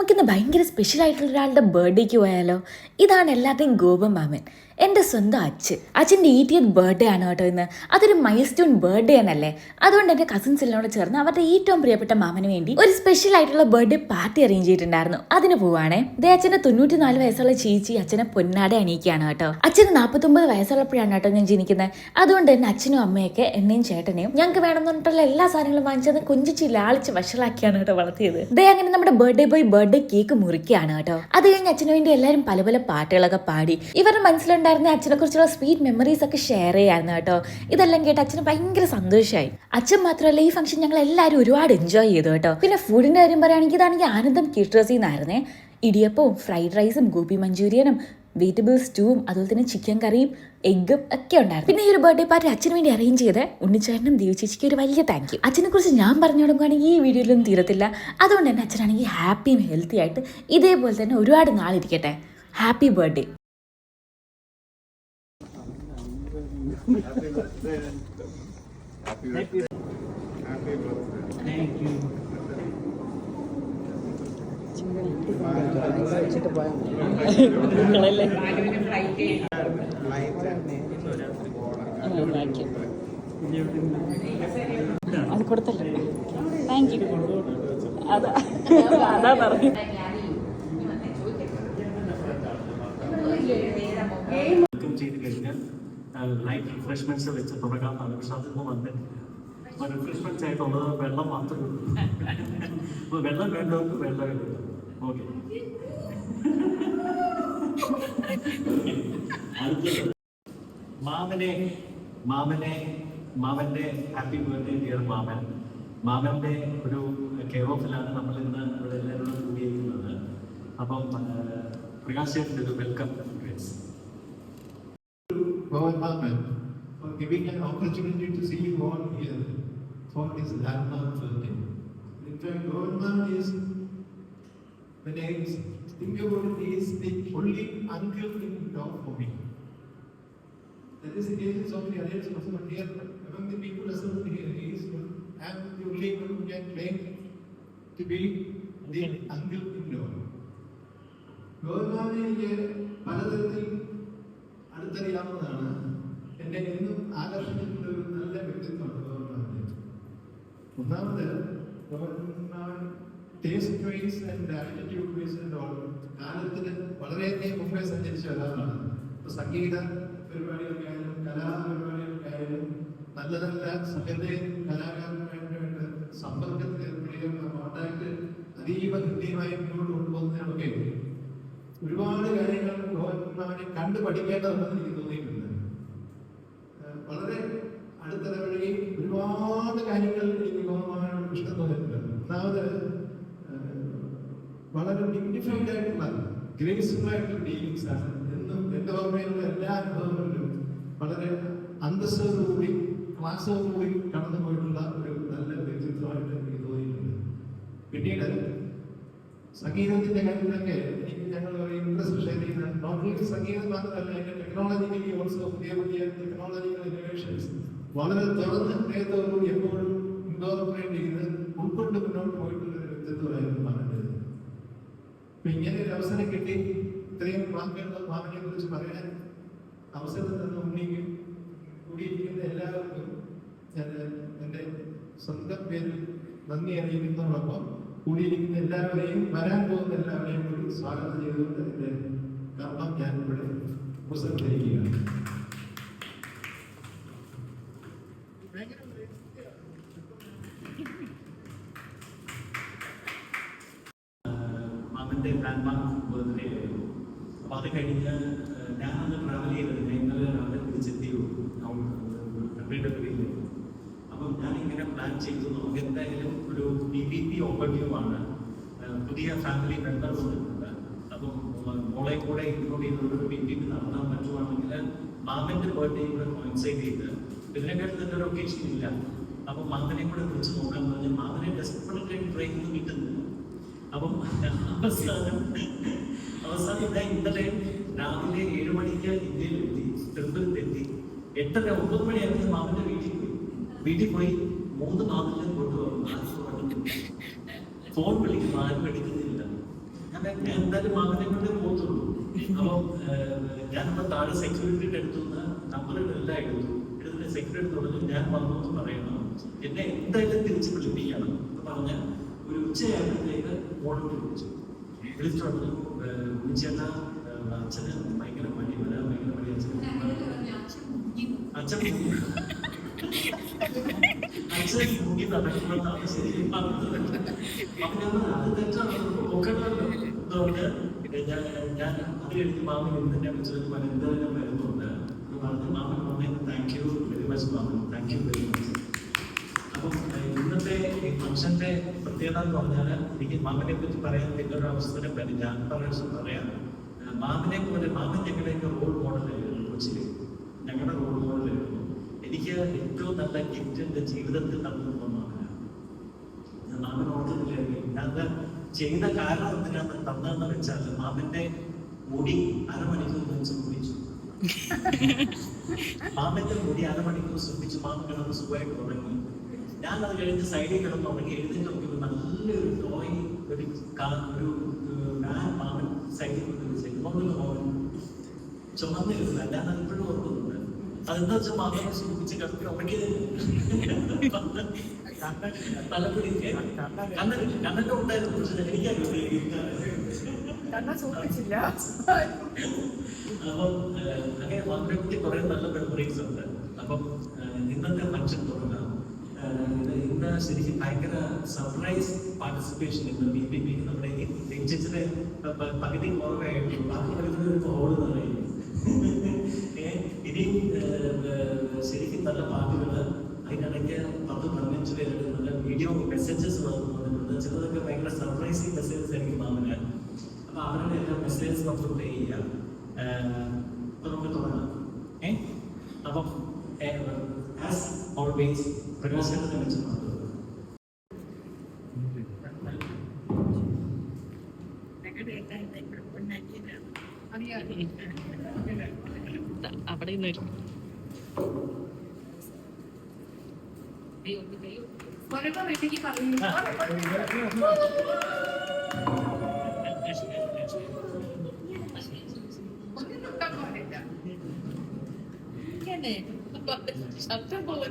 നമുക്കിന്ന് ഭയങ്കര സ്പെഷ്യൽ ആയിട്ടുള്ള ഒരാളുടെ ബർത്ത്ഡേക്ക് പോയാലോ? ഇതാണ് എല്ലാവരുടെയും ഗോപ മാമൻ, എൻ്റെ സ്വന്തം അച്ഛൻ്റെ 80th ബർത്ത്ഡേ ആണ് കേട്ടോ ഇന്ന്. അതൊരു മൈൽ സ്റ്റോൺ ബർത്ത്ഡേ ആണല്ലേ. അതുകൊണ്ട് എൻ്റെ കസിൻസ് എല്ലാം ചേർന്ന് അവരുടെ ഏറ്റവും പ്രിയപ്പെട്ട മാമന് വേണ്ടി ഒരു സ്പെഷ്യൽ ആയിട്ടുള്ള ബർത്ത്ഡേ പാർട്ടി അറേഞ്ച് ചെയ്തിട്ടുണ്ടായിരുന്നു. അതിന് പോവാണേ. ദേ അച്ഛൻ്റെ 94 വയസ്സുള്ള ചേച്ചി അച്ഛനെ പൊന്നാട അണിയിക്കുകയാണ് കേട്ടോ. അച്ഛന് 49 വയസ്സുള്ളപ്പോഴാണ് കേട്ടോ ഞാൻ ജനിക്കുന്നത്. അതുകൊണ്ട് തന്നെ അച്ഛനും അമ്മയൊക്കെ എന്നെയും ചേട്ടനെയും ഞങ്ങൾക്ക് വേണമെന്ന് പറഞ്ഞിട്ടുള്ള എല്ലാ സാധനങ്ങളും വാങ്ങിച്ചത് കൊഞ്ചിച്ച് ലാളിച്ച് വഷളാക്കിയാണ് കേട്ടോ വളർത്തിയത്. ദേ അങ്ങനെ നമ്മുടെ ബർത്ത്ഡേ ബോയ് ബർത്ത്ഡേ കേക്ക് മുറിക്കുകയാണ് കേട്ടോ. അത് കഴിഞ്ഞ് അച്ഛന് വേണ്ടി എല്ലാവരും പല പല പാട്ടുകളൊക്കെ പാടി ഇവരുടെ മനസ്സിലുണ്ടായിരുന്ന അച്ഛനെ കുറിച്ചുള്ള സ്വീറ്റ് മെമ്മറീസ് ഒക്കെ ഷെയർ ചെയ്യായിരുന്നു കേട്ടോ. ഇതെല്ലാം കേട്ട് അച്ഛന് ഭയങ്കര സന്തോഷമായി. അച്ഛൻ മാത്രമല്ല ഈ ഫംഗ്ഷൻ ഞങ്ങൾ എല്ലാവരും ഒരുപാട് എൻജോയ് ചെയ്തു കേട്ടോ. പിന്നെ ഫുഡിന്റെ കാര്യം പറയുകയാണെങ്കിൽ ഇതാണെങ്കിൽ ആനന്ദം കേറ്റേഴ്സിൽ നിന്നായിരുന്നേ. ഇടിയപ്പവും ഫ്രൈഡ് റൈസും ഗോപി മഞ്ചൂരിയനും വെജിറ്റബിൾ സ്റ്റൂവും അതുപോലെ തന്നെ ചിക്കൻ കറിയും എഗ്ഗും ഒക്കെ ഉണ്ടായിരുന്നു. പിന്നെ ഈ ഒരു ബർത്ത്ഡേ പാർട്ടി അച്ഛന് വേണ്ടി അറേഞ്ച് ചെയ്ത് ഉണ്ണിച്ചേട്ടനും ദേവിച്ചേച്ചിക്ക് ഒരു വലിയ താങ്ക് യു. അച്ഛനെ കുറിച്ച് ഞാൻ പറഞ്ഞു കൊടുക്കുകയാണെങ്കിൽ ഈ വീഡിയോയിലൊന്നും തീരത്തില്ല. അതുകൊണ്ട് തന്നെ അച്ഛനാണെങ്കിൽ ഹാപ്പിയും ഹെൽത്തി ആയിട്ട് ഇതേപോലെ തന്നെ ഒരുപാട് നാളിരിക്കട്ടെ. Happy birthday. അത് കൊടുത്തല്ലോ. Thank you. അതാ പറഞ്ഞു. ചെയ്ത് കഴിഞ്ഞാൽ ലൈറ്റ് റിഫ്രഷ്മെന്റ്സ് വെച്ച് തുടങ്ങാമെന്നാണ്. പക്ഷെ അതൊന്നും വന്നിട്ട് റിഫ്രഷ്മെന്റ്സ് ആയിട്ടുള്ളത് വെള്ളം മാത്രമേ ഉള്ളൂ. അപ്പോൾ വെള്ളം വേണ്ടവർക്ക് വെള്ളം എടുക്കും. ഓക്കെ, അടുത്തത് മാമന്റെ ഹാപ്പി ബർത്ത്ഡേ ഡിയർ മാമൻ. മാമന്റെ ഒരു കെയർ ഓഫിലാണ് നമ്മൾ ഇന്ന് ഇവിടെ എല്ലാവരോടും കൂടിയിരിക്കുന്നത്. അപ്പം പ്രകാശ് ചേട്ടൻ്റെ ഒരു welcome. Govan Maman for giving an opportunity to see you all here for his landmark birthday. In fact, Govan Maman is, when I think about it, he is the only uncle in law for me. That is the case in so many others also, but here among the people assembled here, he is the only one who can claim to be the uncle in law. Govan Maman എനിക്ക് പലതരത്തിൽ അടുത്തറിയാവുന്നതാണ്. എന്നെ എന്നും ആകർഷിച്ചിട്ടുള്ള ഒരു നല്ല വ്യക്തിത്വമാണ് governor. ഒന്നാമത് governor taste wise and attitude wise and all കാലത്തിന് വളരെയധികം മുമ്പേ സഞ്ചരിച്ച ഒരാളാണ്. ഇപ്പൊ സംഗീത പരിപാടികൾക്ക് ആയാലും കലാപരിപാടികൾക്ക് ആയാലും നല്ല നല്ല സഹൃദയ കലാകാരന്മാരുടെ സമ്പർക്കത്തിൽ ഏർപ്പെടുകയും കോണ്ടാക്ട് അതീവ ഹൃദ്യമായി മുന്നോട്ട് കൊണ്ടുപോകുന്നതിനൊക്കെ ഒരുപാട് കാര്യങ്ങൾ ഗോവനെ കണ്ടു പഠിക്കേണ്ടതുണ്ടെന്ന് എനിക്ക് തോന്നിയിട്ടുണ്ട്. വളരെ അടുത്തിടപഴകി ഒരുപാട് കാര്യങ്ങൾ എനിക്ക് ഗോവനോട് ഇഷ്ടം തോന്നിയിട്ടുണ്ട്. ഒന്നാമത് വളരെ ഡിഗ്നിഫൈഡ് ആയിട്ടുള്ള ഗ്രേസ്ഫുൾ ആയിട്ടുള്ള ഡീലിങ്സ് ആണ്. എന്നും എൻ്റെ ഓർമ്മയിലുള്ള എല്ലാ അനുഭവങ്ങളിലും വളരെ അന്തസ്സോടുകൂടി ക്ലാസ്സോടുകൂടി കടന്നു പോയിട്ടുള്ള ഒരു നല്ല വ്യക്തിത്വമായിട്ട് എനിക്ക് തോന്നിയിട്ടുണ്ട്. പിന്നീട് സംഗീതത്തിന്റെ കാര്യത്തിലൊക്കെ എനിക്ക് ഞങ്ങൾ ഇൻട്രസ്റ്റ് ഷെയർ ചെയ്യുന്ന നോട്ട് സംഗീതം മാത്രമല്ല, അതിന്റെ ടെക്നോളജിക്കലി ഓൾസോ പുതിയ പുതിയ ടെക്നോളജിക്കൽ ഇന്നോവേഷൻസ് വളരെ തുറന്ന് ഹൃദയത്തോടുകൂടി എപ്പോഴും ഇൻകോർപ്പറേറ്റ് ചെയ്ത് ഉൾക്കൊണ്ട് മുന്നോട്ട് പോയിട്ടുള്ള ഒരു വ്യക്തിത്വമായിരുന്നു മാമൻ്റെത്. അപ്പൊ ഇങ്ങനെ ഒരു അവസരം കിട്ടി ഇത്രയും വാക്കുകളുടെ മാമനെ കുറിച്ച് പറയാൻ അവസരം തന്ന ഉണ്ണിക്കും കൂടിയിരിക്കുന്ന എല്ലാവർക്കും ഞാൻ എൻ്റെ സ്വന്തം പേരിൽ നന്ദി അറിയിക്കുന്നതോടൊപ്പം കൂടിയിരിക്കുന്ന എല്ലാവരെയും വരാൻ പോകുന്ന എല്ലാവരെയും കൂടി സ്വാഗതം ചെയ്തുകൊണ്ട് എൻ്റെ കർമ്മം ഞാൻ ഇവിടെ ഉപസംഹരിക്കുകയാണ്. മാമന്റെ ലാൻഡ്മാർക്ക് ബർത്ത്ഡേ ആയിരുന്നു. അപ്പോൾ അത് കഴിഞ്ഞ് ഞാനന്ന് ട്രാവൽ ചെയ്തത് ഇന്നലെ രാവിലെ തിരിച്ചെത്തിയോ കൺട്രിയുടെ പേരിൽ. അപ്പം ഞാനിങ്ങനെ പ്ലാൻ ചെയ്തു നമുക്ക് എന്തായാലും ഒരു PPP ഓവർവ്യൂ ആണ്. പുതിയ ഫാമിലി മെമ്പർ വന്നിട്ടുണ്ട്. അപ്പം മോളെ കൂടെ ഇൻക്ലൂഡ് ചെയ്തുകൊണ്ട് PPP നടത്താൻ പറ്റുവാണെങ്കിൽ മാമന്റെ ബർത്ത്ഡേ കൂടെ കോയിൻസൈഡ് ചെയ്ത് ഇതിനെക്കാട്ടും നല്ലൊരു ഒക്കേഷൻ ഇല്ല. അപ്പം മാമനെ കൂടെ വിളിച്ച് നോക്കാൻ പറഞ്ഞ് മാമനെ ഡെസ്പെറേറ്റ് ട്രൈ ചെയ്ത് കിട്ടുന്നില്ല. അപ്പം അവസാനം ഇവിടെ ഇന്നലെ രാവിലെ 7 മണിക്ക് ഇന്ത്യയിലെത്തി, ട്രിപ്പിലെത്തി. 8:30 9 മണിയായിരുന്നു മാമന്റെ വീട്ടിൽ പോയി 3 മാമനെ കൊണ്ടുവന്നു. ഫോൺ വിളിക്കുന്നു, ആരും എടുക്കുന്നില്ല. ഞാൻ എന്തായാലും മാമനെ കൊണ്ടേ പോകത്തുള്ളൂ. അപ്പം ഞാനപ്പോൾ താഴെ സെക്യൂരിറ്റിയുടെ അടുത്തുനിന്ന് നമ്പറുകളെല്ലാം എടുത്തിട്ട് സെക്യൂരിറ്റി പറഞ്ഞു ഞാൻ വന്നു എന്ന് പറയണം, എന്നെ എന്തായാലും തിരിച്ച് വിളിപ്പിക്കണം എന്ന് പറഞ്ഞ് ഒരു ഉച്ചയായപ്പോഴത്തേക്ക് മോളോട്ട് വിളിച്ചു പറഞ്ഞു, വിളിച്ചേട്ടാ അച്ഛന് ഭയങ്കര മടി വരാൻ ഭയങ്കര മടി അച്ഛൻ മുങ്ങി നടക്കുന്നതാണ് ശരി പറഞ്ഞത്. അപ്പൊ അത് തെറ്റാണ് നോക്കണമല്ലോ. അതുകൊണ്ട് ഞാൻ അത് കഴിഞ്ഞ് മാമൻ എന്തിനെ വിളിച്ചത് എന്തായാലും വരുന്നുണ്ട് എന്ന് പറഞ്ഞ് മാമൻ താങ്ക് യു വെരി മച്ച് മാമൻ, താങ്ക് യു വെരി മച്ച്. അപ്പം ഇന്നത്തെ ഈ ഫംഗ്ഷന്റെ പ്രത്യേകത എന്ന് പറഞ്ഞാൽ എനിക്ക് മാമനെ പറ്റി പറയാൻ പിന്നൊരു അവസരം വരും. ഞാൻ പറയാം, മാമനെ പോലെ മാമൻ ഞങ്ങളുടെയൊക്കെ റോൾ മോഡലായിരുന്നു. കൊച്ചിയിൽ ഞങ്ങളുടെ റോൾ മോഡലായിരുന്നു. എനിക്ക് ഏറ്റവും നല്ല ഗിഫ്റ്റ് എൻ്റെ ജീവിതത്തിൽ തന്നു മാമനാണ്. ഞാൻ മാമൻ ഓർക്കുന്നില്ലായിരിക്കും. ഞാൻ ചെയ്ത കാരണം എന്തിനാണ് തന്നതെന്ന് വെച്ചാൽ മാമന്റെ മുടി അരമണിക്കൂർ ശ്രദ്ധിച്ചു. മാമന്റെ മുടി അരമണിക്കൂർ ശ്രദ്ധിച്ചു. മാമൻ കിടന്ന് സുഖമായിട്ട് തുടങ്ങി. ഞാൻ അത് കഴിഞ്ഞ് സൈഡിൽ കിടന്ന് തുടങ്ങി എഴുന്നേറ്റ് നോക്കിയപ്പോൾ നല്ലൊരു ടോയ് ഒരു മാമൻ സൈഡിൽ മാമൻ ചുമന്നിരുന്നില്ല. ഞാൻ അതിപ്പോഴും ഓർക്കുന്നുണ്ട്. അതെന്താ വെച്ചാൽ മാമനെ സൂചിപ്പിച്ച് കിടക്കി ഉറക്കി തലപ്പിടിക്ക് കണ്ണൊക്കെ ഉണ്ടായിരുന്നു. പക്ഷെ എനിക്കറിയില്ല. അപ്പം അങ്ങനെ മാമനെ പറ്റി കുറെ നല്ല മെമ്മറീസ് ഉണ്ട്. അപ്പം ഇന്നത്തെ ഫംഗ്ഷൻ തുടങ്ങാം. ഇന്ന് ശരിക്കും ഭയങ്കര സർപ്രൈസ് പാർട്ടിസിപ്പേഷൻ ഇന്ന് BPP നമ്മുടെ ഈ രഞ്ജിച്ചിന്റെ പകുതി കുറവായിട്ടുള്ളൂ. ബാക്കി പകുതി ഓട് നിറയും. ഇനിയും ശരിക്കും നല്ല പാട്ടുകൾ അതിനിടയ്ക്ക് 10-15 പേരുടെ നല്ല വീഡിയോ മെസ്സേജസ് വന്നിട്ടുണ്ട്. ചിലതൊക്കെ ഭയങ്കര സർപ്രൈസിങ് മെസ്സേജസ് ആയിരിക്കും മാമന്. അപ്പൊ അവരുടെ എല്ലാ മെസ്സേജസ് നമുക്ക് പ്ലേ ചെയ്യാം. അപ്പൊ നമുക്ക് തുടങ്ങാം. അപ്പം ആസ് ഓൾവേസ് പ്രകാശനത്തെ വെച്ച് മാത്രം അവിടെ നിന്ന് ശബ്ദം പോലെ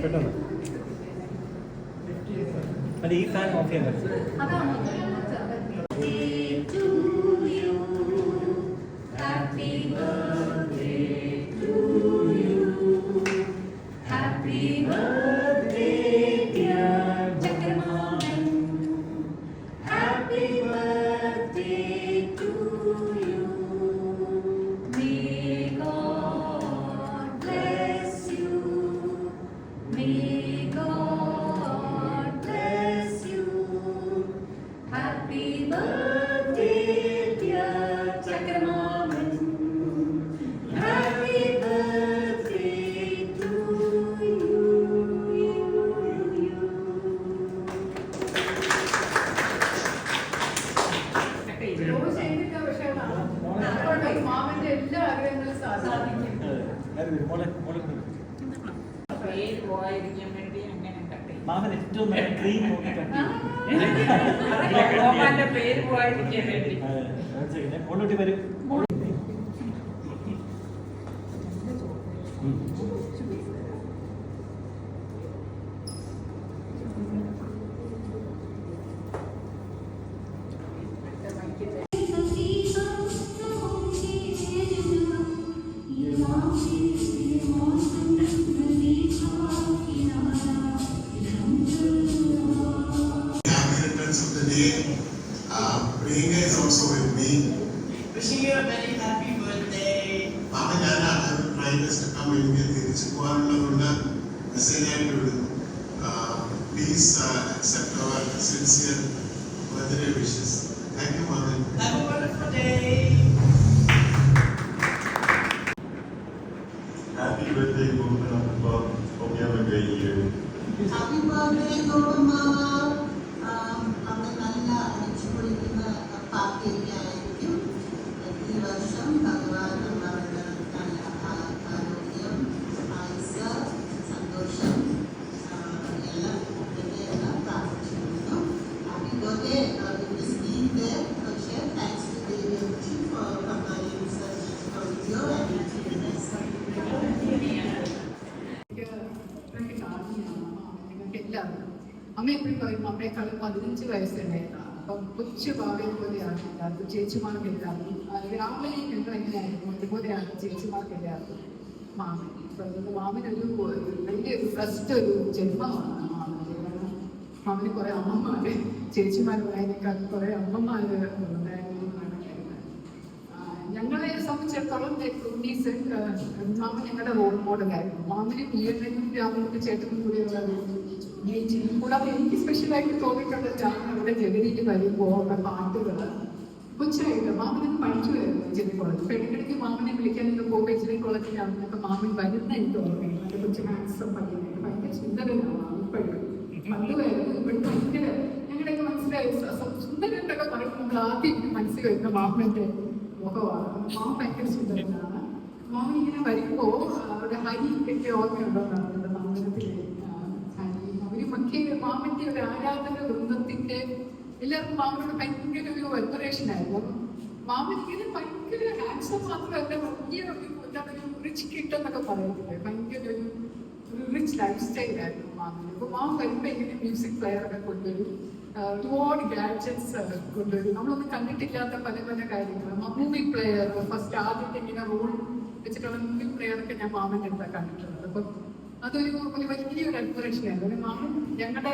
പെട്ടെന്ന് അല്ല ഈ ഫാൻ ഓഫ് ചെയ്യാൻ പറ്റും. മാമൻ ഏറ്റവും നല്ല ക്രീം നോക്കി പേര് പോയിരിക്കാൻ വേണ്ടി മുന്നോട്ട് വരും. Priyanka is also with me. Wishing you a very happy birthday. Mama, ഞാൻ ഡ്രൈവേഴ്സ് come എനിക്ക് തിരിച്ചു പോകാനുള്ളതുകൊണ്ട് മെസ്സേജ് ആയിട്ട് വിടുന്നു. Please accept our sincere birthday wishes. Thank you, Mama. Have a wonderful day. Happy birthday, Gopal. Hope you have a great year. Happy birthday, Gopama. അവിടെ നല്ല അടിച്ചുപൊളിക്കുന്ന പാർട്ടിയൊക്കെ ആയിരിക്കും. മാമനേക്കാളും 15 വയസ്സുണ്ടായിരുന്നു. അപ്പം കൊച്ചു ഭാവയെ പോലെയാണ് എല്ലാവർക്കും, ചേച്ചിമാർക്ക് എല്ലാവർക്കും. രാവിലെ ഞങ്ങൾ എങ്ങനെയായിരുന്നു അതുപോലെയാണ് ചേച്ചിമാർക്ക് എല്ലാവർക്കും മാമൻ. അപ്പം മാമനൊരു വലിയൊരു ഫസ്റ്റ് ഒരു ജന്മമാണ് മാമൻ്റെ. കാരണം മാമന് കുറെ അമ്മമാര്, ചേച്ചിമാർ പറയുന്നേക്കാൾ കുറെ അമ്മമാര് ഉണ്ടായിരുന്നു എന്നാണ് കേൾക്കുന്നത്. ഞങ്ങളെ സംബന്ധിച്ചിടത്തോളം ഉണ്ണീസ് മാമൻ ഞങ്ങളുടെ റോൾ മോഡലായിരുന്നു. മാമന് ഈയണ്ണനും രാമനും ചേട്ടനും കൂടിയുള്ള കൂടാതെ എനിക്ക് സ്പെഷ്യലായിട്ട് തോന്നിയിട്ടുള്ള അവിടെ ജഗതിയിൽ വരുമ്പോൾ ഉള്ള പാട്ടുകൾ കൊച്ചായിട്ട് മാമനൊക്കെ പഠിക്കുമായിരുന്നു എഞ്ചിനീയറിംഗ് കോളേജ്. ഇപ്പം ഇടയ്ക്കിടയ്ക്ക് മാമനെ വിളിക്കാനൊക്കെ പോകുമ്പോൾ എഞ്ചിനീയറിംഗ് കോളേജിലാണെന്നൊക്കെ മാമൻ വരുന്ന എനിക്ക് ഓർമ്മയില്ല. എൻ്റെ കൊച്ചു മാത്സും പഠിക്കുന്നത് ഭയങ്കര സുന്ദരനാണ് ഇപ്പോഴും. പണ്ടുമായിരുന്നു ഇപ്പോഴും ഭയങ്കര ഞങ്ങളുടെയൊക്കെ മനസ്സിലായി സുന്ദരൻ എന്നൊക്കെ പറയുമ്പോൾ നമ്മൾ ആദ്യം എനിക്ക് മനസ്സിൽ വരുന്ന മാമൻ്റെ മുഖമാണ്. മാമൻ ഭയങ്കര സുന്ദരനാണ്. മാമൻ ഇങ്ങനെ വരുമ്പോൾ അവിടെ ഹരിയൊക്കെ ഓർമ്മയുണ്ടോ എന്നാണ് മാമനത്തിലെ അവരുമൊക്കെ മാമന്റെ ഒരു ആരാധന വൃന്ദത്തിന്റെ എല്ലാവർക്കും മാമനോട് ഭയങ്കര ഒരു വെൽപ്പറേഷൻ ആയിരുന്നു. മാമൻ ഇങ്ങനെ ഭയങ്കര ഹാൻഡ്സം മാത്രമല്ല, വലിയ എന്താണ് ഒരു റിച്ച് കിട്ട് എന്നൊക്കെ പറയുന്നില്ലേ, ഭയങ്കര ഒരു റിച്ച് ലൈഫ് സ്റ്റൈൽ ആയിരുന്നു മാമന്. അപ്പൊ മാമൻ വരുമ്പോ ഇങ്ങനെ മ്യൂസിക് പ്ലെയർ ഒക്കെ കൊണ്ടുവരും, ഒരുപാട് ഗാഡ്ജറ്റ്സ് കൊണ്ടുവരും, നമ്മളൊന്നും കണ്ടിട്ടില്ലാത്ത പല പല കാര്യങ്ങൾ. മൂവി പ്ലെയർ ഫസ്റ്റ് ആദ്യത്തെ ഇങ്ങനെ റോൾ വെച്ചിട്ടുള്ള മൂവി പ്ലെയർ ഒക്കെ ഞാൻ മാമന്റെ അടുത്താണ് കണ്ടിട്ടുള്ളത്. അപ്പം അതൊരു വലിയൊരു അഡ്മിറേഷൻ ആയിരുന്നു. മാമൻ ഞങ്ങളുടെ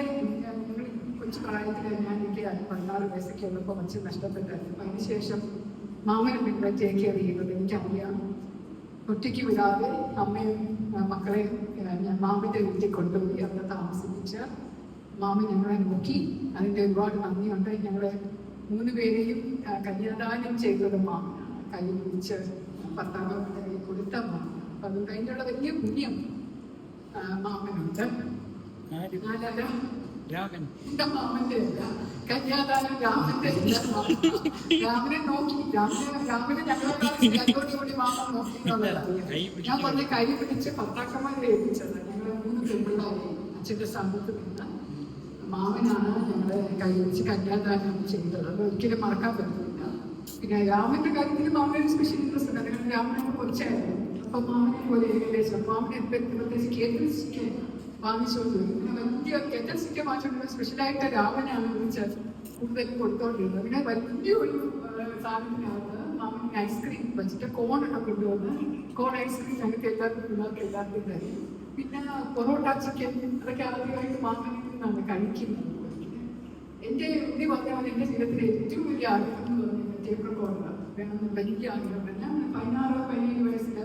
കൊച്ചു പ്രായത്തിൽ ഞാൻ എനിക്ക് 16 വയസ്സൊക്കെ ഉള്ളപ്പോൾ അച്ഛൻ നഷ്ടപ്പെട്ടായിരുന്നു. അതിനുശേഷം മാമനെ നിങ്ങളെ ടേക്ക് കെയർ ചെയ്യുന്നത് എനിക്കറിയാം. ഒറ്റയ്ക്ക് വിടാതെ അമ്മയും മക്കളെയും ഞാൻ മാമൻ്റെ വീട്ടിൽ കൊണ്ടുപോയി അവിടെ താമസിപ്പിച്ച് മാമൻ ഞങ്ങളെ നോക്കി. അതിൻ്റെ ഒരുപാട് നന്ദിയുണ്ട്. ഞങ്ങളെ 3 പേരെയും കന്യാദാനം ചെയ്തത് മാമനാണ്. കൈ പിടിച്ച് ഭർത്താവിൻ്റെ കൈ കൊടുത്ത മാമനാണ്. അപ്പം അതുകൊണ്ട് അതിൻ്റെ വലിയ പുണ്യം മാമനുണ്ട്. എന്റെ മാമന്റെ അല്ല, കന്യാദാനം രാമന്റെ രാമനെ നോക്കി. രാമനെ ഞങ്ങളോടുകൂടി മാമൻ നോക്കി എന്നുള്ളതാണ്. ഞാൻ പറഞ്ഞ കൈ പിടിച്ച് ഭർത്താക്കന്മാരെ ഏൽപ്പിച്ചത്. ഞങ്ങളെ 3 പെൺപിള്ളേരെ അച്ഛൻ്റെ സ്ഥാനത്ത് നിന്ന് മാമനാണ് ഞങ്ങളെ കൈ പിടിച്ച് കന്യാദാനം ചെയ്തത്. അത് ഒരിക്കലും മറക്കാൻ പറ്റില്ല. പിന്നെ രാമന്റെ കാര്യത്തിൽ മാമനൊരു സ്പെഷ്യൽ ഇൻട്രസ്റ്റ് ഉണ്ട്. കാരണം രാമനൊക്കെ കുറച്ചായിരുന്നു. അപ്പൊ മാമനെ പോലെ ഏകദേശം മാമനെ പ്രത്യേകിച്ച് കേട്ടൽസിക്ക് വാങ്ങിച്ചുകൊണ്ട് വരും. പിന്നെ വലിയ കേട്ടൽസിക്ക് വാങ്ങിച്ചുകൊണ്ട് സ്പെഷ്യലായിട്ട് രാമനാണ് വിളിച്ചത് കൂടുതലും കൊടുത്തോണ്ടിരുന്നത്. പിന്നെ വലിയൊരു സാധനത്തിനകത്ത് മാമൻ ഐസ്ക്രീം വെച്ചിട്ട് കോണൊക്കെ കൊണ്ടുവന്ന് കോൺ ഐസ്ക്രീം ഞങ്ങൾക്ക് എല്ലാവർക്കും പിള്ളേർക്ക് എല്ലാവർക്കും തരും. പിന്നെ പൊറോട്ട ചിക്കൻ അതൊക്കെ ആദ്യമായിട്ട് മാമനിൽ നിന്നാണ് കഴിക്കുന്നത്. എൻ്റെ ഉണ്ണി പറഞ്ഞാൽ എൻ്റെ ജീവിതത്തിലെ ഏറ്റവും വലിയ ആഗ്രഹം എന്ന് പറഞ്ഞാൽ ടേപ്പ് റെക്കോർഡർ വേണമെന്ന് വലിയ ആഗ്രഹം. ഞാൻ 16-17 വയസ്സിൽ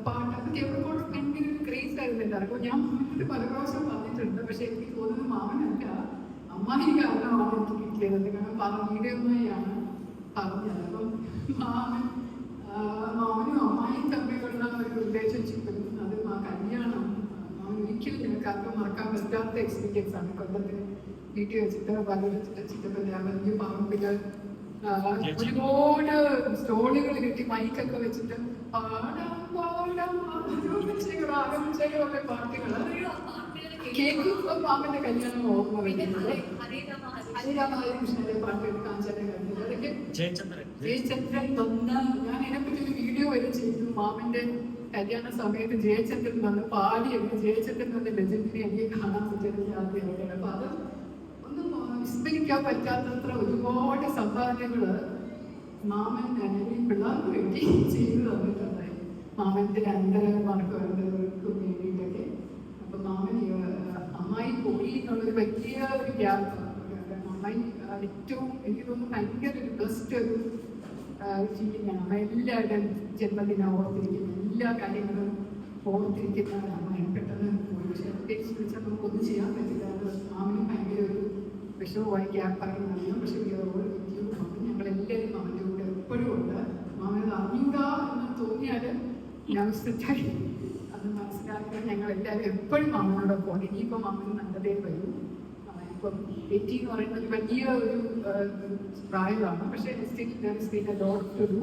പാട്ടൊക്കെ ടേപ്പ് റെക്കോർഡർ ഭയങ്കര ഒരു ക്രേസ് ആയിരുന്നില്ല. അപ്പോൾ ഞാൻ ഇത് പല പ്രാവശ്യം പറഞ്ഞിട്ടുണ്ട്. പക്ഷെ എനിക്ക് തോന്നുന്നത് മാമനല്ല അമ്മായി കാരണമാണ് എനിക്ക് കിട്ടിയത്. കാരണം വീടമ്മയാണ് പറഞ്ഞത്. അപ്പം മാമനും അമ്മായിയും തമ്മിലുള്ള ഒരു റിലേഷൻഷിപ്പിൽ അത് കല്യാണം മാമൻ ഒരിക്കലും ഞങ്ങൾക്ക് ആർക്കും മറക്കാൻ പറ്റാത്ത എക്സ്പീരിയൻസ് ആണ്. കൊല്ലത്തിൽ വീട്ടിൽ വെച്ചിട്ട് വെച്ചിട്ട് വലിയ പറമ്പില് ഒരുപാട് സ്റ്റോളുകൾ കിട്ടി മൈക്കൊക്കെ വെച്ചിട്ട് പാടാം ആകംശകളൊക്കെ പാട്ടുകൾ കേൾക്കുമ്പോൾ മാമന്റെ കല്യാണം ഓർമ്മ വരുന്നത്. ഹരിരാമഹരികൃഷ്ണന്റെ പാട്ടുകൾ കാഞ്ചാന്റെ കല്യാണം അതൊക്കെ ജയചന്ദ്രൻ വന്ന് ഞാൻ അതിനെപ്പറ്റി ഒരു വീഡിയോ വരെ ചെയ്തു. മാമന്റെ കല്യാണ സമയത്ത് ജയചന്ദ്രൻ വന്ന് പാടിയൊക്കെ ജയചന്ദ്രൻ വന്ന് ലെജൻഡിനെ എനിക്ക് കാണാൻ പറ്റുന്നത് ആദ്യമായിട്ടാണ്. അപ്പൊ അത് ഒന്നും വിസ്മരിക്കാൻ പറ്റാത്തത്ര ഒരുപാട് സംഭാവനകള് മാമൻ പിള്ളേർക്ക് വേണ്ടി ചെയ്തു തന്നിട്ടുണ്ടായി. മാമന്റെ അന്തരമാർക്ക് വേണ്ടവർക്ക് വേണ്ടിയിട്ടൊക്കെ. അപ്പൊ മാമൻ അമ്മായി പോയി എന്നുള്ളൊരു വലിയ ഒരു ഗ്യാപ്പ്. അമ്മായി ഏറ്റവും എനിക്ക് തോന്നുന്നു ഭയങ്കര ഒരു ബെസ്റ്റ് ഒരു ഫീലിംഗ് ആണ്. അമ്മ എല്ലാവരുടെയും ജന്മദിനം ഓർത്തിരിക്കുന്ന എല്ലാ കാര്യങ്ങളും ഓർത്തിരിക്കുന്ന അമ്മയാണ്. പെട്ടെന്ന് പോയി. പക്ഷെ പ്രത്യേകിച്ച് വിളിച്ചാൽ നമുക്കൊന്നും ചെയ്യാൻ പറ്റില്ല. അത് മാമനും ഭയങ്കര ഒരു വിഷമമായി ഗ്യാപ്പായി നടന്നു. പക്ഷെ ഞങ്ങളെല്ലാവരും മാമൻ്റെ കൂടെ എപ്പോഴും ഉണ്ട്. മാമനത് അറിഞ്ഞൂടാ എന്ന് തോന്നിയാൽ ഞാൻ സെറ്റായി അത് മനസ്സിലാക്കാൻ ഞങ്ങളെല്ലാവരും എപ്പോഴും മാമനോടൊപ്പം. ഇനിയിപ്പോൾ മാമന് നല്ലതേ വരും. ഇപ്പം 80 എന്ന് പറയുന്നത് ഒരു വലിയ ഒരു പ്രായമാണ്. പക്ഷേ still a lot to do.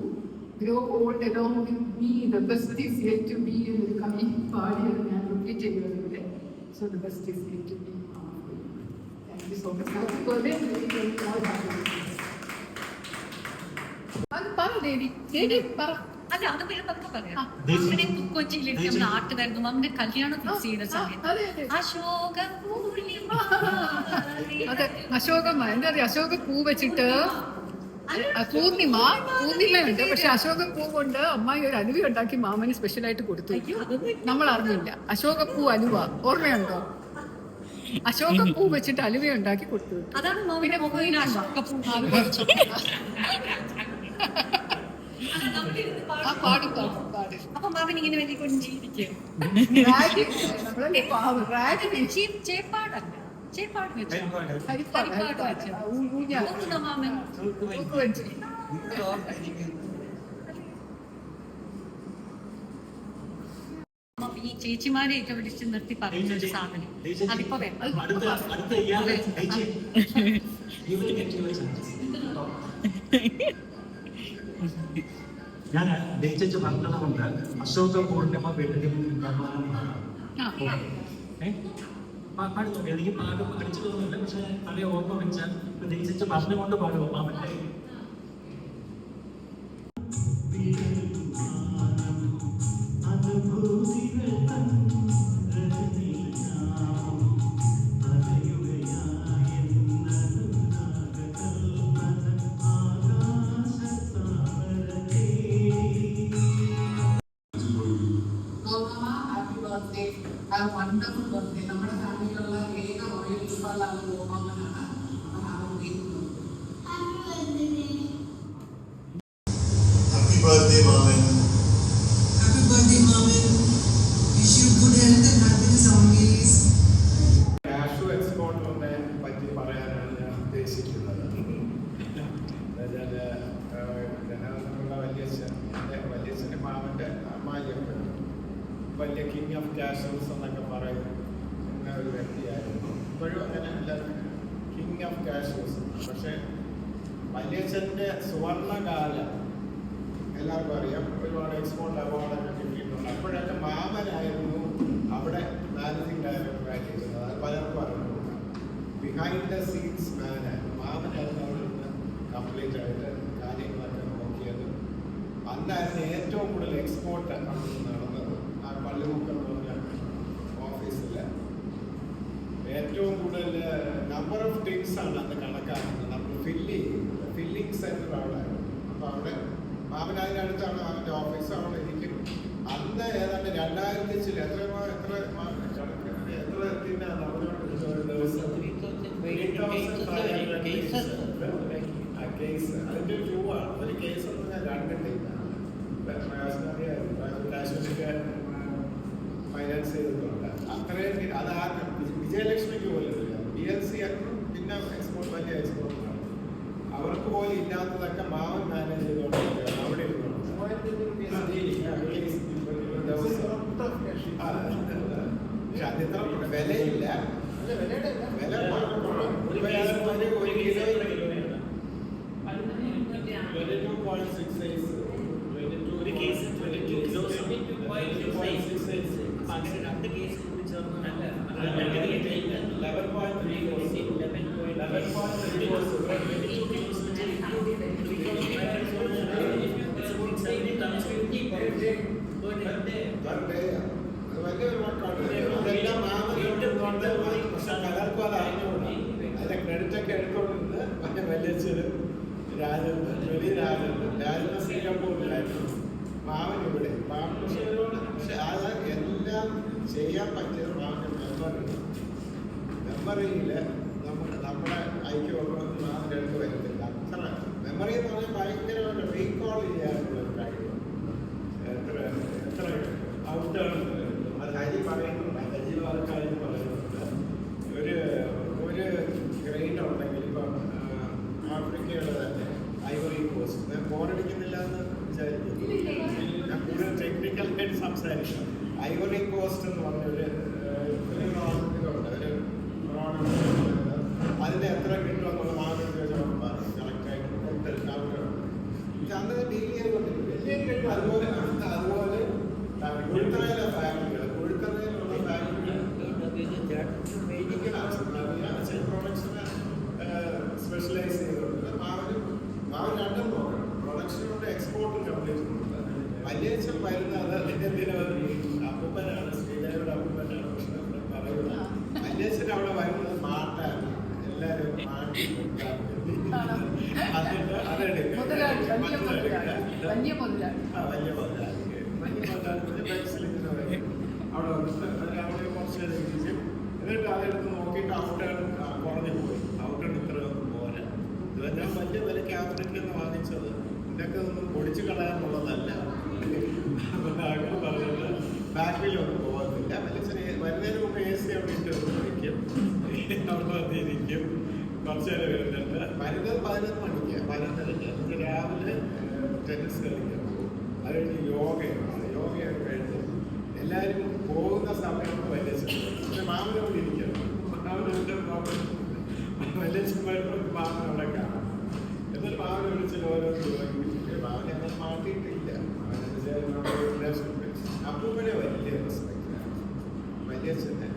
Grow old along with me, the best is yet to be എന്നൊരു കവി പാടിയത് ഞാൻ റിപ്പീറ്റ് ചെയ്യുന്നതിലൂടെ. So the best is yet to be. Thank you so much. അത് പറ ദേവി, ദേവി പറ. അല്ല അത് പേര് പതുക്കെ പറയാം. അങ്ങനെ കൊച്ചിയിലേക്ക് നമ്മൾ നാട്ടുകാരുന്നു അവന്റെ കല്യാണം ഫിക്സ് ചെയ്ത സമയത്ത് അതെ അതെ അശോക അതെ അശോകമ്മ എന്താ പറയാ അശോക പൂ വെച്ചിട്ട് പൂർണിമയുണ്ട് പക്ഷെ അശോക പൂ കൊണ്ട് അമ്മായി ഒരു അലുവ ഉണ്ടാക്കി മാമന് സ്പെഷ്യലായിട്ട് കൊടുത്തു. നമ്മൾ അറിഞ്ഞില്ല. അശോകപ്പൂ അലുവ ഓർമ്മയുണ്ടോ? അശോകപ്പൂ വെച്ചിട്ട് അലുവ ഉണ്ടാക്കി കൊടുത്തു. അതാണ് മാമിന്റെ മുഖവിന് അശോകപ്പൂ. പാടും അപ്പൊ മാമൻ ഇങ്ങനെ വലിയ കൊഞ്ചിരിക്കും. ചേപ്പാടല്ല ചേപ്പാട് വെച്ചു ഹരിപ്പാട് വെച്ചു മാമൻ ഈ ചേച്ചിമാരെ ഒക്കെ വിളിച്ച് നിർത്തി പറയുന്ന ഒരു സാധനം അതിപ്പോ അടുത്ത ഇയാളെ ഞാൻ ദയിച്ചു പറഞ്ഞതുകൊണ്ട് അശോക പൂർണിമ വെള്ളിയും പാടി നോക്കി. എനിക്ക് പാട്ട് പഠിച്ചു തോന്നുന്നില്ല, പക്ഷെ അതേ ഓർമ്മ വെച്ചാൽ ദയിച്ചു പറഞ്ഞുകൊണ്ട് പാടും മാമന്റെ വണ്ടർഫുൾ ബർത്ത്ഡേ. നമ്മുടെ ഫാമിലിയിലുള്ള ഏക ഓയിലാണ് ഗോപാലനാണ്. Happy birthday, Maman. Happy birthday, Maman. Wish you good health and happiness always. Cashew എക്സ്പോർട്ടിനെ പറ്റി പറയാനാണ് ഞാൻ ഉദ്ദേശിക്കുന്നത്. ജനങ്ങളുടെ വലിയച്ഛൻ്റെ മാമൻ്റെ അമ്മായിയൊക്കെ വലിയ കിങ് ഓഫ് കാഷ്യൂസ് എന്നൊക്കെ പറയുന്ന ഒരു വ്യക്തിയായിരുന്നു. ഇപ്പോഴും അങ്ങനെ എല്ലാവരും കിങ് ഓഫ് കാഷ്യൂസ്. പക്ഷേ വലിയച്ഛൻ്റെ സുവർണകാലം എല്ലാവർക്കും അറിയാം. ഒരുപാട് എക്സ്പോർട്ട് അവാർഡൊക്കെ കിട്ടിയിട്ടുണ്ട്. അപ്പോഴൊക്കെ മാമനായിരുന്നു അവിടെ മാനേജിങ് ഡയറക്ടറായി ചെയ്യുന്നത്. അത് പലർക്കും അറിഞ്ഞുകൂടാ. ബിഹൈൻഡ് ദ സീൻസ് മാനായിരുന്നു. മാമനായിരുന്നു അവിടെ നിന്ന് കംപ്ലീറ്റ് ആയിട്ട് കാര്യങ്ങളൊക്കെ നോക്കിയത്. അന്നായിരുന്നു ഏറ്റവും കൂടുതൽ എക്സ്പോർട്ട് അവിടെ നടന്നത്. ആ പള്ളിമുക്കം എന്ന് പറഞ്ഞ ഓഫീസിൽ ഏറ്റവും കൂടുതൽ നമ്പർ ഓഫ് ടിങ്സ് ആണ് അന്ന് കണക്കാക്കുന്നത്. നമ്മൾ ഫില്ലിംഗ് സെൻറ്റർ അവിടെ. അപ്പോൾ അവിടെ മാമനായതിനടുത്താണ് അവൻ്റെ ഓഫീസ്. അവിടെ ഇരിക്കും. അന്ന് ഏതാണ്ട് 2000 എത്ര എത്തിനാണ് അവരോട് ഒരു ദിവസം കേസ്. അതിൻ്റെ ഒരു ക്യൂ ആണ്. ഒരു കേസ് എന്ന് പറഞ്ഞാൽ 2 ടീമാണ്. ഫൈനാൻസ് ചെയ്തിട്ടുണ്ട്. അത്രയും അതാർക്കും വിജയലക്ഷ്മിക്ക് പോലും ഇല്ല. BLC ആയിരുന്നു. പിന്നെ എക്സ്പോർട്ട് വലിയ എക്സ്പോർട്ടാണ്. അവർക്ക് പോലും ഇല്ലാത്തതൊക്കെ മാവൻ മാനേജ് ചെയ്തുകൊണ്ടിരിക്കുകയാണ്. അവിടെ ഇരുന്നു പക്ഷെ അതിത്ര വിലയില്ല. വില ഒരു കിലോ 22.68. ഒരു കേസ് 22 കിലോസ് 22.68. അപ്പൊ അങ്ങനെ 2 കേസ് കൂടി ചേർന്നല്ല വലിയൊരു വർക്കാണ്. അതെല്ലാം മാമനുണ്ട്. പക്ഷെ പലർക്കും അത് അറിഞ്ഞുകൂടാ. അതിന്റെ ക്രെഡിറ്റ് ഒക്കെ എടുത്തോണ്ടിരുന്നത് മറ്റേ വലിയച്ഛനും രാജൻ സിംഗപ്പൂരിലായിരുന്നു. മാമൻ ഇവിടെ പക്ഷെ അത് എല്ലാം ചെയ്യാൻ പറ്റിയത് മാമന്റെ മെമ്മറിയിൽ നമ്മുടെ ഐക്യമൊന്നും മാമൻ്റെ അടുത്ത് വരുന്നില്ല. അത്ര മെമ്മറി എന്ന് പറഞ്ഞാൽ ഭയങ്കരമായിട്ട് റീകോൾ ചെയ്യാനുള്ള ഒരു കഴിവ്. എത്ര ഔട്ടാണ് അത് ഹരി പറയുന്നുണ്ട്. ഹരിവാർക്കാരും പറയുന്നുണ്ട്. ഒരു ഗ്രൈൻ ഉണ്ടെങ്കിൽ ഇപ്പം ആഫ്രിക്കയുടെ തന്നെ ഐവറി കോസ്റ്റ് ബോറടിക്കുന്നില്ല എന്ന് വിചാരിക്കുന്നു. ഞാൻ കൂടുതൽ ടെക്നിക്കലായിട്ട് സംസാരിക്കാം. ഐവറി കോസ്റ്റ് എന്ന് പറഞ്ഞൊരു അതിൻ്റെ എത്ര കിട്ടുമെന്നുള്ള മാർക്കറ്റ് ചോദിച്ചാൽ പറഞ്ഞു കറക്റ്റായിട്ട് അന്ന് ഡീൽ ചെയ്തുകൊണ്ടിരിക്കും. അതുപോലെ കുഴുത്തറയിലെ ഫാക്ടറികൾ കുഴുത്തറയിലുള്ള ഫാക്ടറികൾ പ്രൊഡക്ഷനെ സ്പെഷ്യലൈസ് ചെയ്തുകൊണ്ട് മാവൻ രണ്ടും നോക്കണം. പ്രൊഡക്ഷനുണ്ട്, എക്സ്പോർട്ടും കംപ്ലീറ്റ് ചെയ്യുന്നുണ്ട്. വലിയ മുതലാണ്. വലിയ മുതലാളി ബൈസിലിങ്ങനെ വരും. അവിടെ വന്നിട്ട് അവിടെ കുറച്ച് നേരം ഇരിക്കും. എന്നിട്ട് അതെടുത്ത് നോക്കിയിട്ട് ഔട്ടാണ് കുറഞ്ഞു പോയി. ഔട്ടാണ് ഇത്ര ഒന്നും പോലെ. ഇത് ഞാൻ വലിയ വിലയ്ക്ക് ആഫ്രിക്കന്ന് വാങ്ങിച്ചത്. ഇതൊക്കെ ഒന്നും പൊടിച്ചു കളയാനുള്ളതല്ല. അങ്ങനെ പറഞ്ഞിട്ട് ബാക്കിലൊന്നും പോകത്തില്ല. വരുന്നതിന് മുമ്പ് AC അവിടെ ഇട്ട് വയ്ക്കും. അവിടെ വന്നിരിക്കും. കുറച്ച് നേരം വരുന്നുണ്ട്. വരുന്നത് 11 മണിക്ക് 11:30. നമുക്ക് രാവിലെ ടെന്നീസ് കളിക്കാൻ പോകും. അത് കഴിഞ്ഞ് യോഗയൊക്കെ കഴിഞ്ഞ് എല്ലാവരും പോകുന്ന സമയത്ത് വലിയ പക്ഷെ മാമനോട് ഇരിക്കണം. വലിയ മാമൻ അവിടെ കാണാം. എന്നിട്ട് മാമനെ വിളിച്ചിട്ട് ഓരോ മാമൻ അങ്ങനെ മാറ്റിയിട്ടില്ല. അപ്പൂപ്പനെ വലിയ റെസ്പെക്റ്റാണ്. വലിയ ചെന്നെ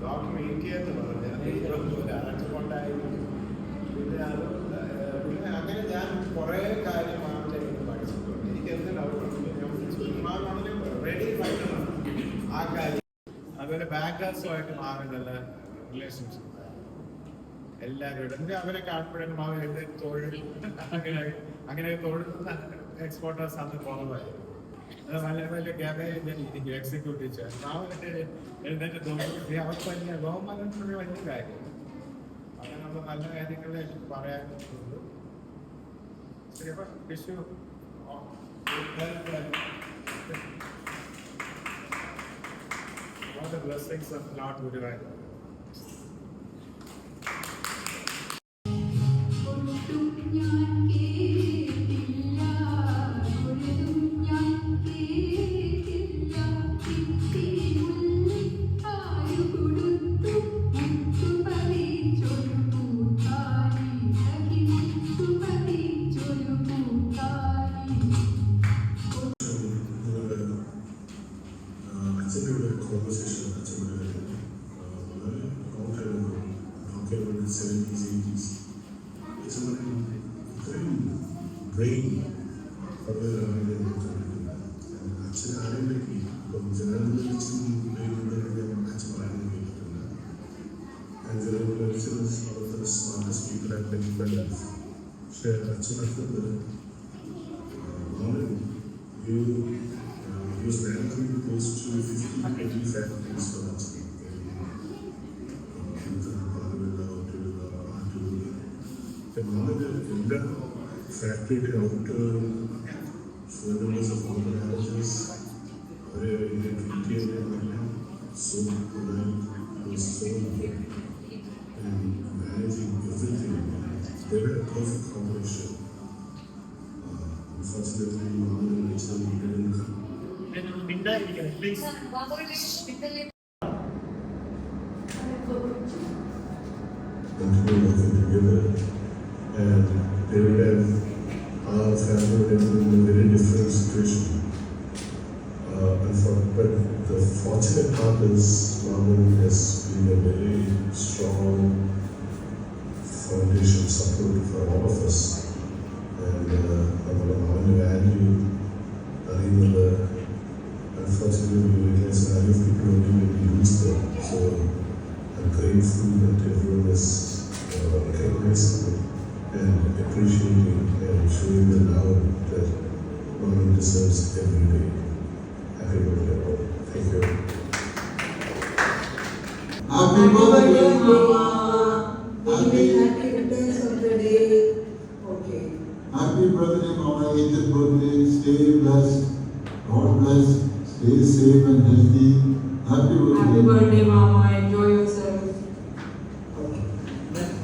ഡോക്ടർ എന്ന് പറഞ്ഞാൽ അതൊക്കെ കൊണ്ടായിരുന്നു. പിന്നെ അങ്ങനെ ഞാൻ കുറേ കാര്യം മാമിൻ്റെ പഠിച്ചിട്ടുണ്ട്. എനിക്ക് എന്ത് ഡൗട്ടുണ്ട് മാമാണെങ്കിൽ റെഡി ഫൈറ്ററാണ് ആ കാര്യം. അതുപോലെ ബാങ്കേഴ്സുമായിട്ട് മാമൻ നല്ല റിലേഷൻഷിപ്പ് എല്ലാവരോടും. എനിക്ക് അവരെ കാണുമ്പോഴാണ് മാമൻ എൻ്റെ തൊഴിൽ അങ്ങനെ തൊഴിൽ എക്സ്പോർട്ടേഴ്സ് അന്ന് കുറവായിരുന്നു. വലിയ വലിയ ക്യാബിനറ്റ് എക്സിക്യൂട്ടീവ് ചെയർ മാമൻ്റെ എഴുന്നേറ്റ് തോന്നി അവർക്ക് വലിയ ഗവൺമെൻറ്റിന് വലിയ കാര്യം. അങ്ങനെയുള്ള നല്ല കാര്യങ്ങളെ എനിക്ക് പറയാനുള്ളൂ. ശരി, അപ്പം Vishu all the blessings of Lord Guruvayur. അച്ഛൻ്റെ കോൺവെർസേഷൻ അച്ഛൻ്റെ വളരെ കോൺഫിഡൻറ്റ് 70s 80s അച്ഛൻ ഇത്രയും ബ്രെയിൻ അച്ഛൻ ആരെങ്കിലും ഇപ്പം ജനറലിസ്റ്റ് അച്ഛൻ പറയുന്നത് കേട്ടിട്ടുണ്ട്. And generalization is one of the smartest people I've been in my life. പക്ഷേ അച്ഛനടുത്തത് you was randomly close to 50 factories for us. The factory out furthermore of organizations, so was so good and managing everything. They were a perfect combination. Unfortunately, Mom and Rachel didn't come. Please. Continue working together, and they would have our family would have been in a very different situation. But the fortunate part is Mom has been a very strong foundation support for all of us, and our value അറിയുന്നത്. Unfortunately, because a lot of people only get used to it. So I'm grateful that everyone is recognizing and appreciating and showing the love that one deserves every day. Happy birthday, all. Thank you. Happy birthday, Mama. Happy returns of the day. Okay. Happy birthday, Mama. 80th birthday. Stay blessed. God bless. Stay safe and healthy. Happy birthday. Happy birthday, Mama. Enjoy yourself.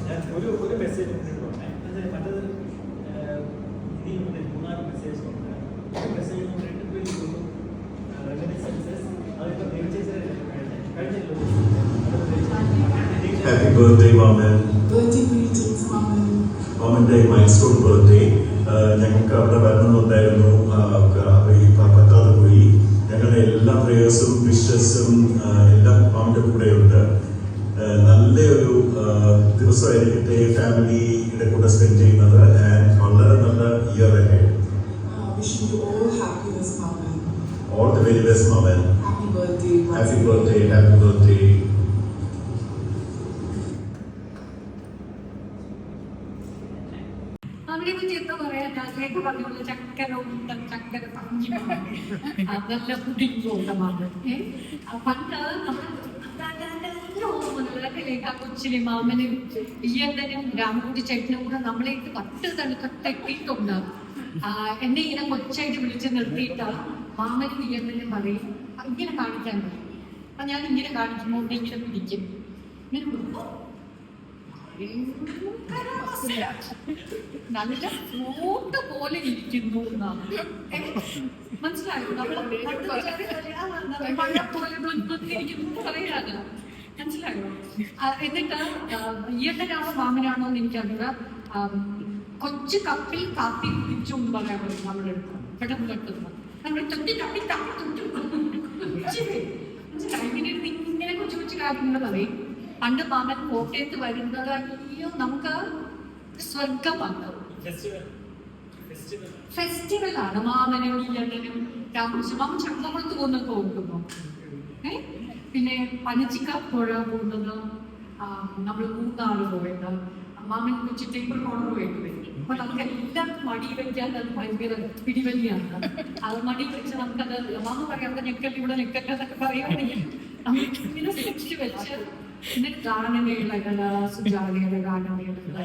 ഞാൻ ഒരു message മറ്റത് ഇനി 3-4 message ഉണ്ട്. Message Happy birthday, Maman. Birthday greetings, Mama. Maman's milestone birthday. ഞങ്ങൾക്ക് അവിടെ വരണമെന്നുണ്ടായിരുന്നു. പറ്റാതെ പോയി. ഞങ്ങളുടെ എല്ലാ പ്രേയേഴ്സും വിഷസും എല്ലാം മാമൻ്റെ കൂടെയുണ്ട്. നല്ലൊരു ദിവസമായിരിക്കട്ടെ ഫാമിലിയുടെ കൂടെ സ്പെൻഡ് ചെയ്യുന്നത്. ആൻഡ് വളരെ നല്ല year ahead. Wishing you all happiness, Mama. All the very best, Maman. Happy birthday. Happy birthday. Happy birthday. അവരെ പറ്റി എന്താ പറയാ? ചാക്കയൊക്കെ പറഞ്ഞോളൂ. ചക്ക ചക്കര ഉണ്ട്, ചക്കര പഞ്ഞി നല്ല പുഡിങ് പോകമാണ്. പണ്ട് നമ്മുടെ കൊച്ചിലെ മാമന് ഈയണ്ടനും രാമകുടി ചേട്ടനും കൂടെ നമ്മളെ ഇത് കെട്ടിയിട്ടുണ്ട്. എന്നെ ഇങ്ങനെ കൊച്ചായിട്ട് വിളിച്ച് നിർത്തിയിട്ട് മാമനും ഈയണ്ടനും പറയും ഇങ്ങനെ കാണിക്കാൻ പറയും. അപ്പൊ ഞാൻ ഇങ്ങനെ കാണിക്കുമ്പോൾ ഇങ്ങനെ പിടിക്കും. ഇങ്ങനെ കൊടുക്കും. നല്ല ഫ്രൂട്ട് പോലെ ഇരിക്കുന്നു മനസ്സിലായോ? മഴ പോലെ ഇരിക്കുന്നു പറയാതെ മനസ്സിലായോ? എന്നിട്ട് ഈയണ്ടനാണോ മാമനാണോ എന്ന് എനിക്കറിയാം. കൊച്ചു കപ്പിൽ കാപ്പി കുടിച്ചു എന്ന് പറയാൻ പറ്റും നമ്മുടെ അടുത്ത് പെട്ടെന്ന് പെട്ടെന്ന് നമ്മൾ തൊട്ടി കപ്പി കാപ്പി തൊട്ടു ഇങ്ങനെ കൊച്ചു കൊച്ചു കാര്യങ്ങൾ പറയും. പണ്ട് മാമൻ കോട്ടയത്ത് വരുന്നത് അയ്യോ നമുക്ക് സ്വർഗമാണ്. ഫെസ്റ്റിവലാണ് മാമനും ഈയണ്ണനും രാമകൃഷ്ണൻ. മാമൻ ചന്തകുളത്ത് പോകുന്നൊക്കെ ഓർക്കുന്നു. പിന്നെ പനച്ചിക്കാപ്പുഴ പോകുന്നത്, നമ്മൾ മൂന്നാറ് പോയത്, മാമൻ കൊച്ചു ടേബിൾ കോർണർ പോയിട്ട്. അപ്പൊ നമുക്ക് എല്ലാവർക്കും മടി വെക്കാൻ അത് ഭയങ്കര പിടിവലിയാണ്. അത് മടി വെച്ച് നമുക്കത് മാമ പറയാം ഞെക്കല്ല ഇവിടെ ഞെക്കല്ല എന്നൊക്കെ പറയുകയാണെങ്കിൽ നമുക്ക് ഇങ്ങനെ സൂക്ഷിച്ച് വെച്ച് എന്നിട്ട് ഗാനമേളകള്, സുജാതയുടെ ഗാനമേളകള്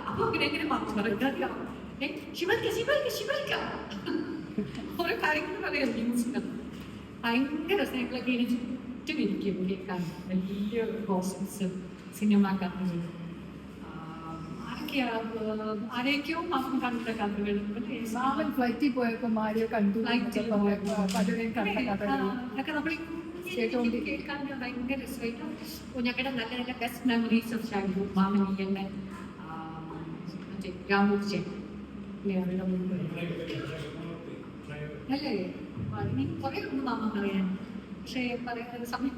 അപ്പൊ ഇങ്ങനെ കുറെ കാര്യങ്ങൾ പറയാം. ന്യൂസിനകത്ത് ഭയങ്കര രസങ്ങളൊക്കെ ഇനി ചുറ്റും ഇരിക്കും കേൾക്കാൻ. വലിയ ഗോസിപ്സ്, സിനിമ കഥകൾ, ആരെയൊക്കെയോ മാസം കണ്ട കഥകൾ. മാമൻ ഫ്ലൈറ്റിൽ പോയപ്പോ മാരിയെ കണ്ടു, പലരെയും കണ്ട കഥകൾ അതൊക്കെ നമ്മൾ കേൾക്കാൻ ഭയങ്കര രസമായിട്ട്. ഞങ്ങളുടെ നല്ല നല്ല ബെസ്റ്റ് മെമ്മറീസ് ഓഫ് ചൈൽഡ്ഹുഡ്. മാമൻ ഈയണ്ണൻ, മറ്റേ രാമൂർ ചേട്ടൻ അല്ലേ? കുറെ ഒന്നും മാമ പറയാൻ, പക്ഷേ പറയാൻ സമയം.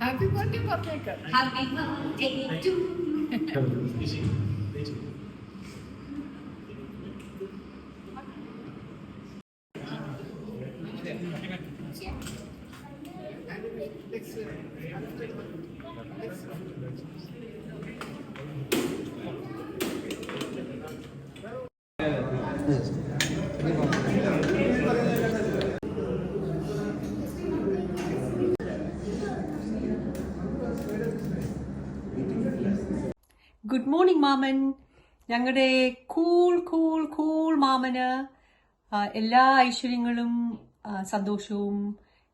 ഹാപ്പി ബർത്ത്ഡേ പറഞ്ഞേക്കാം. Happy birthday to good morning മാമൻ. ഞങ്ങളുടെ കൂൾ മാമന് എല്ലാ ഐശ്വര്യങ്ങളും സന്തോഷവും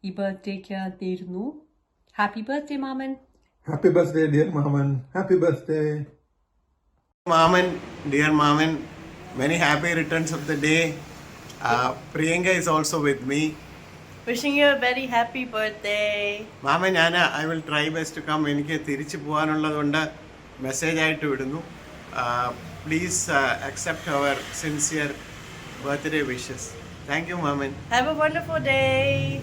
ഈ ബർത്ത്ഡേക്ക് നേരുന്നു. ഹാപ്പി ബർത്ത്ഡേ മാമൻ. Happy birthday, dear Maman. Happy birthday. Maman, dear Maman, many happy returns of the day. Priyanka is also with me. Wishing you a very happy birthday. മാമൻ, I will try best to come. എനിക്ക് തിരിച്ചു പോകാനുള്ളതുകൊണ്ട് message ആയിട്ട് വിടുന്നു. Please accept our sincere birthday wishes. Thank you, Maman. Have a wonderful day.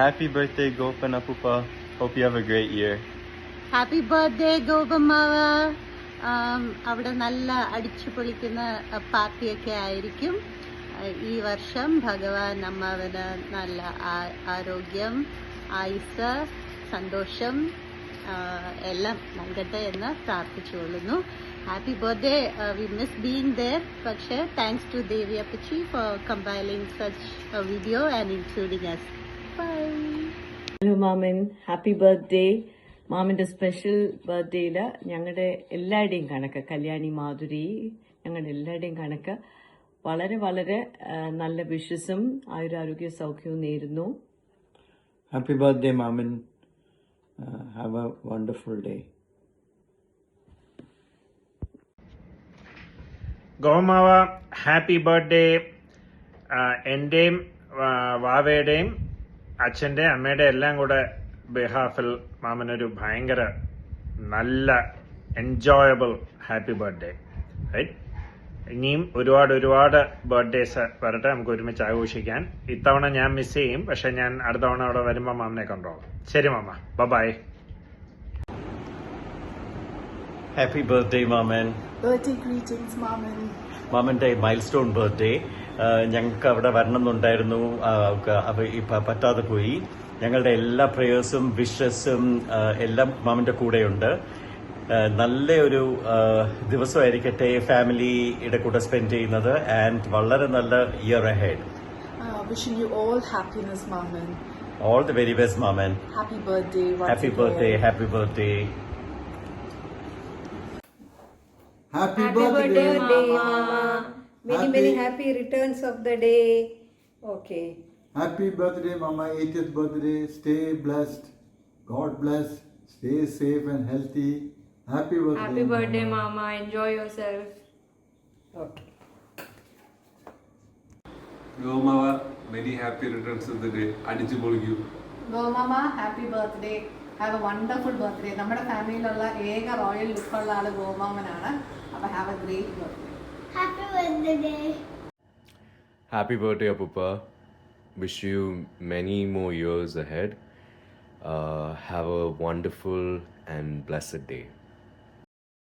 Happy birthday, Gopan Apupa. Hope you have a great year. Happy birthday ഗോപമ്മാവ. അവിടെ നല്ല അടിച്ചു പൊളിക്കുന്ന പാർട്ടിയൊക്കെ ആയിരിക്കും ഈ വർഷം. ഭഗവാൻ അമ്മാവന് നല്ല ആരോഗ്യം, ആയുസ്, സന്തോഷം എല്ലാം നൽകട്ടെ എന്ന് പ്രാർത്ഥിച്ചുകൊള്ളുന്നു. Happy birthday. We miss being there. പക്ഷേ താങ്ക്സ് ടു ദേവി അപ്പച്ചി for compiling such video and including us. Bye. Hello മാമൻ, ഹാപ്പി ബർത്ത്ഡേ. മാമൻ്റെ സ്പെഷ്യൽ ബർത്ത്ഡേയിൽ ഞങ്ങളുടെ എല്ലാവരുടെയും കണക്ക്, കല്യാണി, മാധുരി, ഞങ്ങളുടെ എല്ലാവരുടെയും കണക്ക് വളരെ വളരെ നല്ല വിഷസും ആയുരാരോഗ്യ സൗഖ്യവും നേരുന്നു. Happy birthday, Maman. Have a wonderful day. ഗോമാവ, ഹാപ്പി ബർത്ത്ഡേ. എൻ്റെയും വാവയുടെയും അച്ഛൻ്റെ അമ്മയുടെ എല്ലാം കൂടെ ബിഹാഫിൽ മാമനൊരു ഭയങ്കര നല്ല എൻജോയബിൾ ഹാപ്പി ബർത്ത്ഡേ. റൈറ്റ്? ഇനിയും ഒരുപാട് ബർത്ത്ഡേസ് വരട്ടെ, നമുക്ക് ഒരുമിച്ച് ആഘോഷിക്കാൻ. ഇത്തവണ ഞാൻ മിസ് ചെയ്യും, പക്ഷെ ഞാൻ അടുത്ത തവണ അവിടെ വരുമ്പോൾ മാമനെ കണ്ടോളാം. ശരി മാമ, bye. Happy birthday, Maman. Birthday greetings, Maman. മാമൻ്റെ മൈൽ സ്റ്റോൺ ബർത്ത്ഡേ. ഞങ്ങൾക്ക് അവിടെ വരണം എന്നുണ്ടായിരുന്നു, ഇപ്പം പറ്റാതെ പോയി. ഞങ്ങളുടെ എല്ലാ പ്രേയേഴ്സും വിഷസും എല്ലാം മാമൻ്റെ കൂടെയുണ്ട്. നല്ല ഒരു ദിവസമായിരിക്കട്ടെ ഫാമിലിയുടെ കൂടെ സ്പെൻഡ് ചെയ്യുന്നത്. ആൻഡ് വളരെ നല്ല year ahead. Wishing you all happiness, Maman. All the very best, Maman. Happy birthday. Happy birthday. Happy birthday. Happy birthday, Mama. Many happy returns of the day. Okay. Happy birthday, Mama. 80th birthday. Stay blessed. God bless. Stay safe and healthy. Happy birthday. Happy birthday, Mama. Enjoy yourself. Okay. Gomava, very happy returns of the day. Adichu Bolgu. ഗോമാമ happy birthday. Have a wonderful birthday. നമ്മുടെ ഫാമിലിയിലുള്ള ഏക royal ലുക്കുള്ള ആള് ഗോമാമനാണ്. അപ്പോൾ have a great birthday. Happy birthday. Happy birthday, Apupa. Wish you many more years ahead. Have a wonderful and blessed day.